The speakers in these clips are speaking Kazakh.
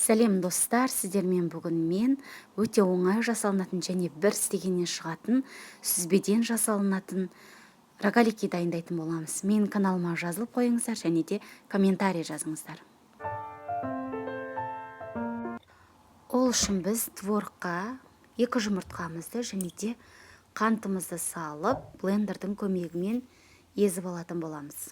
Сәлем достар, сіздермен бүгін мен өте оңай жасалынатын және бір істегеннен шығатын сүзбеден жасалынатын рогалики дайындайтын боламыз. Мен каналыма жазылып қойыңыздар және де комментарий жазыңыздар. Ол үшін біз творогқа 2 жұмыртқамызды және де қантымызды салып, блендердің көмегімен езіп алатын боламыз.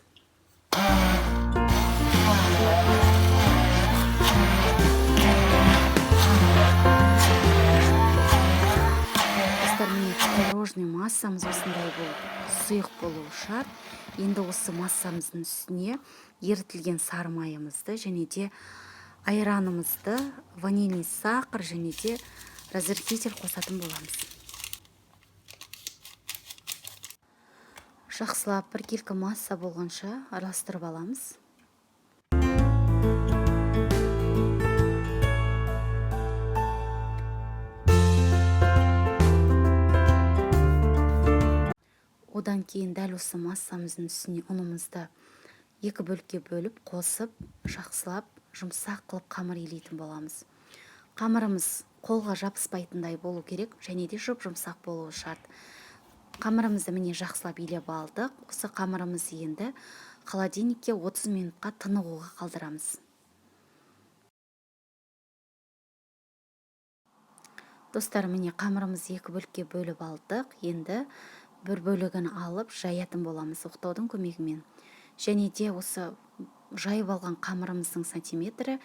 Творожный массамыз осындай болып, сұйық болуы шарт. Енді осы массамыздың үстіне ерітілген сары майымызды және де айранымызды, ванильный сахар және де разрыхлитель қосатын боламыз. Жақсылап біркелкі масса болғанша араластырып аламыз. Одан кейін дәл осы массамыздың үстіне ұнымызды 2 бөлікке бөліп қосып, жақсылап жұмсақ қылып қамыр илейтін боламыз. Қамырымыз қолға жабыспайтындай болу керек және де жұмсақ болуы шарт. Қамырымызды міне жақсылап илеп алдық. Осы қамырымызды енді холодильникке 30 минутқа тынығуға қалдырамыз. Достар, міне қамырымызды 2 бөлікке бөліп алдық. Енді бір бөлігін алып жаятын боламыз оқтаудың көмегімен. Және де осы жайып алған қамырымыздың сантиметрі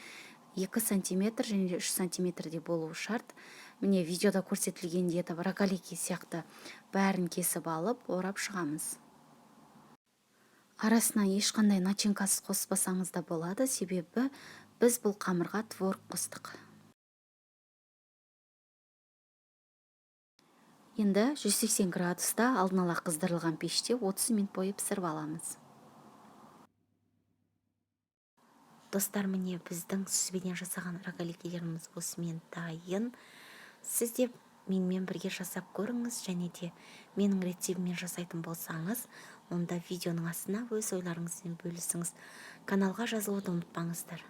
2 сантиметр және 3 сантиметрде болуы шарт. Міне видеода көрсетілгендей етіп рогалики сияқты бәрін кесіп алып, орап шығамыз. Арасына ешқандай начинкасыз қоспасаңыз да болады, себебі біз бұл қамырға творог қостық. Енді 180 градуста алдын ала қыздырылған пеште 30 минут бойы пісіріп аламыз. Достар, міне біздің сүзбеден жасаған рогаликилеріміз осымен дайын. Сіз де менімен бірге жасап көріңіз, және де менің рецептіммен жасайтын болсаңыз, онда видеоның астына өз ойларыңызбен бөлісіңіз. Каналға жазылуды ұмытпаңыздар.